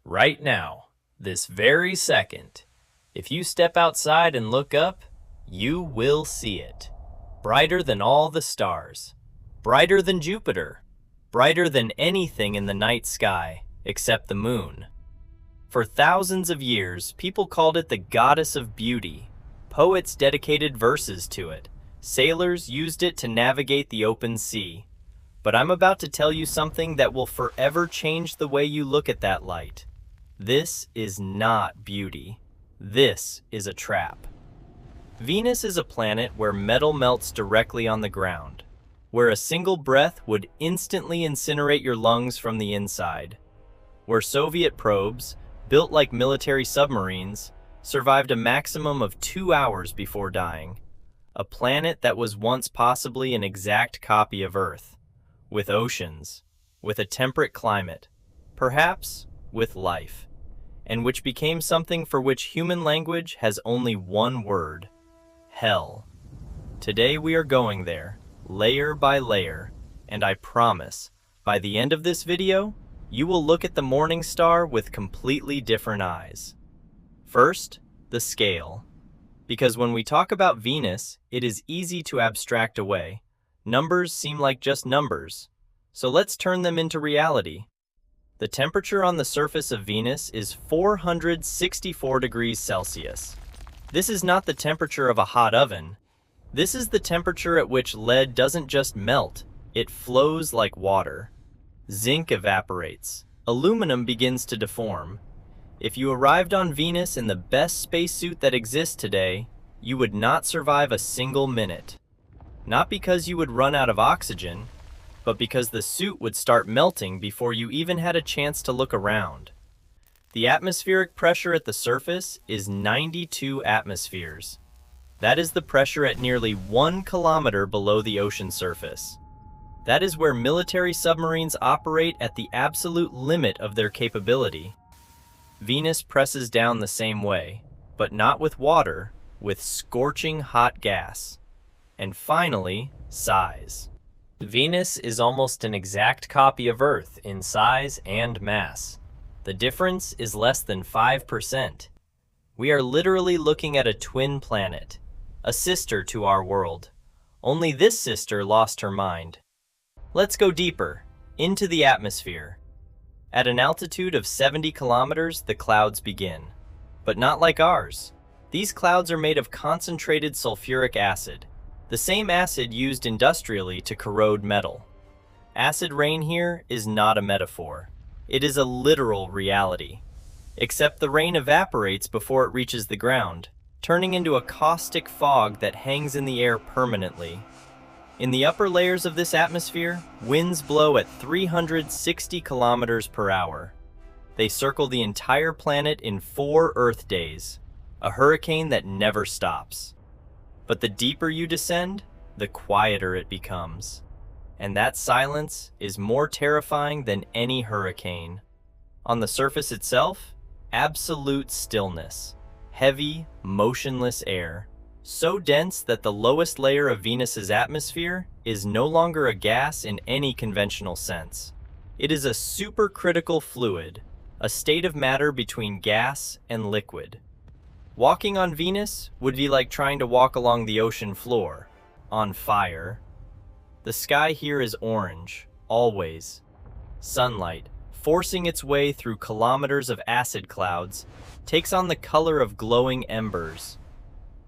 right now, this very second. If you step outside and look up, you will see it. Brighter than all the stars. Brighter than Jupiter. Brighter than anything in the night sky, except the moon. For thousands of years, people called it the goddess of beauty. Poets dedicated verses to it. Sailors used it to navigate the open sea. But I'm about to tell you something that will forever change the way you look at that light. This is not beauty. This is a trap. Venus is a planet where metal melts directly on the ground, where a single breath would instantly incinerate your lungs from the inside, where Soviet probes, built like military submarines, survived a maximum of 2 hours before dying. A planet that was once possibly an exact copy of Earth, with oceans, with a temperate climate, perhaps with life, and which became something for which human language has only one word: hell. Today we are going there, layer by layer, and I promise, by the end of this video, you will look at the morning star with completely different eyes. First, the scale. Because when we talk about Venus, it is easy to abstract away. Numbers seem like just numbers. So let's turn them into reality. The temperature on the surface of Venus is 464 degrees Celsius. This is not the temperature of a hot oven. This is the temperature at which lead doesn't just melt, it flows like water. Zinc evaporates. Aluminum begins to deform. If you arrived on Venus in the best spacesuit that exists today, you would not survive a single minute. Not because you would run out of oxygen, but because the suit would start melting before you even had a chance to look around. The atmospheric pressure at the surface is 92 atmospheres. That is the pressure at nearly 1 kilometer below the ocean surface. That is where military submarines operate at the absolute limit of their capability. Venus presses down the same way, but not with water, with scorching hot gas. And finally, size. Venus is almost an exact copy of Earth in size and mass. The difference is less than 5%. We are literally looking at a twin planet, a sister to our world. Only this sister lost her mind. Let's go deeper, into the atmosphere. At an altitude of 70 kilometers, the clouds begin. But not like ours. These clouds are made of concentrated sulfuric acid, the same acid used industrially to corrode metal. Acid rain here is not a metaphor. It is a literal reality. Except the rain evaporates before it reaches the ground, turning into a caustic fog that hangs in the air permanently. In the upper layers of this atmosphere, winds blow at 360 kilometers per hour. They circle the entire planet in 4 Earth days, a hurricane that never stops. But the deeper you descend, the quieter it becomes. And that silence is more terrifying than any hurricane. On the surface itself, absolute stillness, heavy, motionless air. So dense that the lowest layer of Venus's atmosphere is no longer a gas in any conventional sense. It is a supercritical fluid, a state of matter between gas and liquid. Walking on Venus would be like trying to walk along the ocean floor, on fire. The sky here is orange, always. Sunlight, forcing its way through kilometers of acid clouds, takes on the color of glowing embers.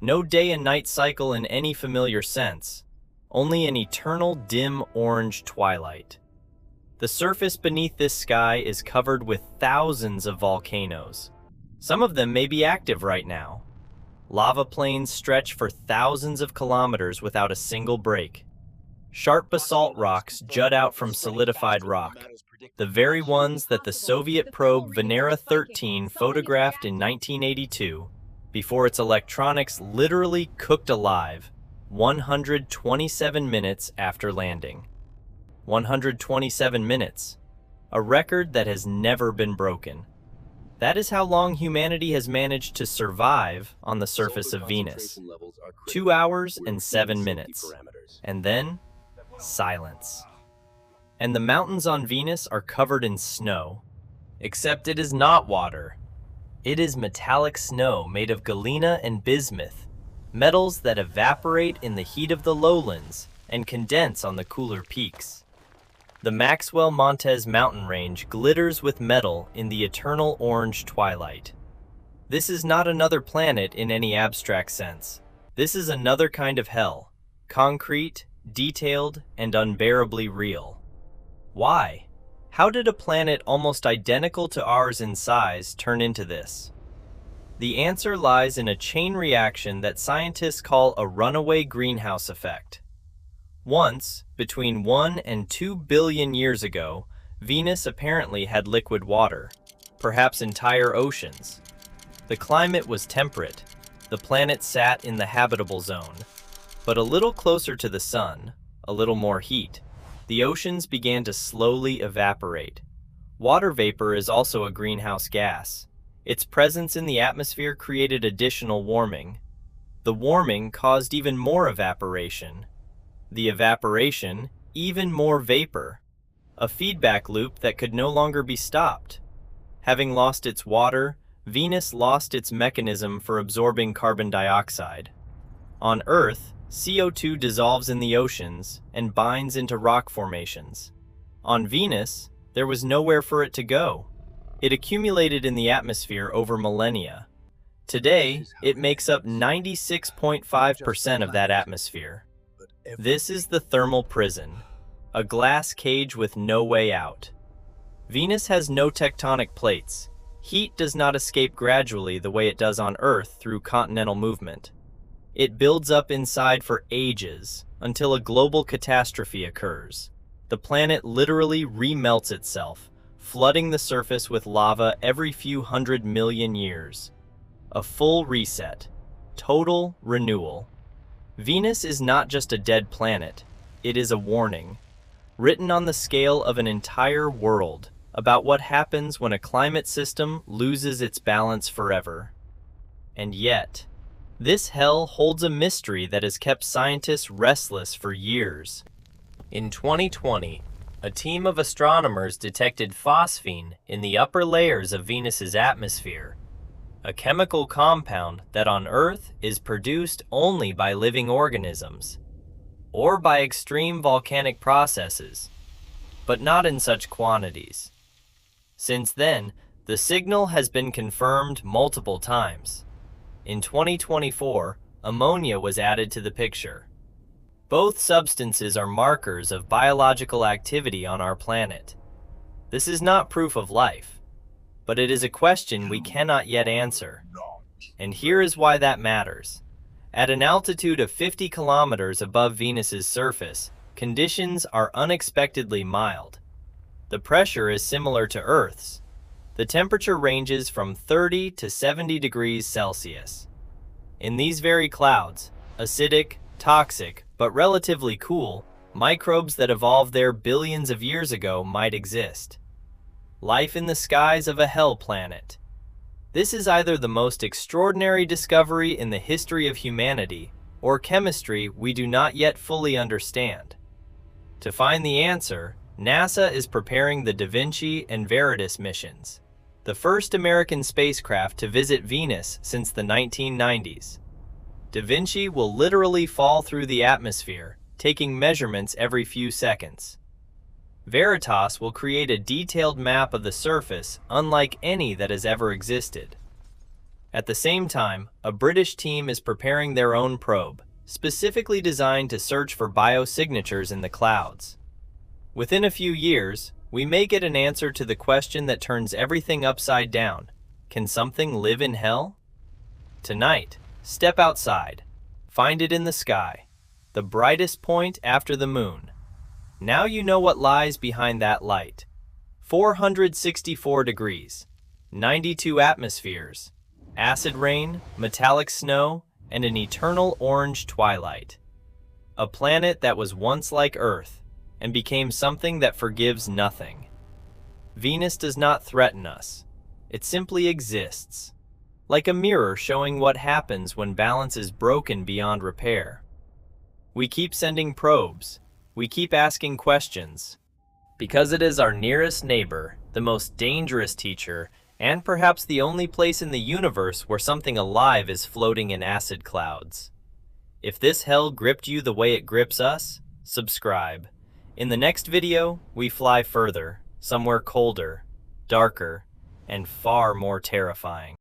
No day and night cycle in any familiar sense, only an eternal dim orange twilight. The surface beneath this sky is covered with thousands of volcanoes. Some of them may be active right now. Lava plains stretch for thousands of kilometers without a single break. Sharp basalt rocks jut out from solidified rock, the very ones that the Soviet probe Venera 13 photographed in 1982. Before its electronics literally cooked alive 127 minutes after landing. 127 minutes, a record that has never been broken. That is how long humanity has managed to survive on the surface of Venus. 2 hours and 7 minutes. And then, silence. And the mountains on Venus are covered in snow. Except it is not water. It is metallic snow made of galena and bismuth, metals that evaporate in the heat of the lowlands and condense on the cooler peaks. The Maxwell-Montes mountain range glitters with metal in the eternal orange twilight. This is not another planet in any abstract sense. This is another kind of hell, concrete, detailed, and unbearably real. Why? How did a planet almost identical to ours in size turn into this? The answer lies in a chain reaction that scientists call a runaway greenhouse effect. Once, between 1 and 2 billion years ago, Venus apparently had liquid water, perhaps entire oceans. The climate was temperate. The planet sat in the habitable zone. But a little closer to the sun, a little more heat, the oceans began to slowly evaporate. Water vapor is also a greenhouse gas. Its presence in the atmosphere created additional warming. The warming caused even more evaporation. The evaporation, even more vapor. A feedback loop that could no longer be stopped. Having lost its water, Venus lost its mechanism for absorbing carbon dioxide. On Earth, CO2 dissolves in the oceans and binds into rock formations. On Venus, there was nowhere for it to go. It accumulated in the atmosphere over millennia. Today, it makes up 96.5% of that atmosphere. This is the thermal prison, a glass cage with no way out. Venus has no tectonic plates. Heat does not escape gradually the way it does on Earth through continental movement. It builds up inside for ages, until a global catastrophe occurs. The planet literally remelts itself, flooding the surface with lava every few 100 million years. A full reset. Total renewal. Venus is not just a dead planet, it is a warning, written on the scale of an entire world, about what happens when a climate system loses its balance forever. And yet, this hell holds a mystery that has kept scientists restless for years. In 2020, a team of astronomers detected phosphine in the upper layers of Venus's atmosphere, a chemical compound that on Earth is produced only by living organisms, or by extreme volcanic processes, but not in such quantities. Since then, the signal has been confirmed multiple times. In 2024, ammonia was added to the picture. Both substances are markers of biological activity on our planet. This is not proof of life, but it is a question we cannot yet answer. And here is why that matters. At an altitude of 50 kilometers above Venus's surface, conditions are unexpectedly mild. The pressure is similar to Earth's. The temperature ranges from 30 to 70 degrees Celsius. In these very clouds, acidic, toxic, but relatively cool, microbes that evolved there billions of years ago might exist. Life in the skies of a hell planet. This is either the most extraordinary discovery in the history of humanity, or chemistry we do not yet fully understand. To find the answer, NASA is preparing the Da Vinci and Veritas missions, the first American spacecraft to visit Venus since the 1990s. Da Vinci will literally fall through the atmosphere, taking measurements every few seconds. Veritas will create a detailed map of the surface unlike any that has ever existed. At the same time, a British team is preparing their own probe, specifically designed to search for biosignatures in the clouds. Within a few years, we may get an answer to the question that turns everything upside down. Can something live in hell? Tonight, step outside. Find it in the sky, the brightest point after the moon. Now you know what lies behind that light. 464 degrees, 92 atmospheres, acid rain, metallic snow, and an eternal orange twilight. A planet that was once like Earth and became something that forgives nothing. Venus does not threaten us. It simply exists, like a mirror showing what happens when balance is broken beyond repair. We keep sending probes. We keep asking questions. Because it is our nearest neighbor, the most dangerous teacher, and perhaps the only place in the universe where something alive is floating in acid clouds. If this hell gripped you the way it grips us, subscribe. In the next video, we fly further, somewhere colder, darker, and far more terrifying.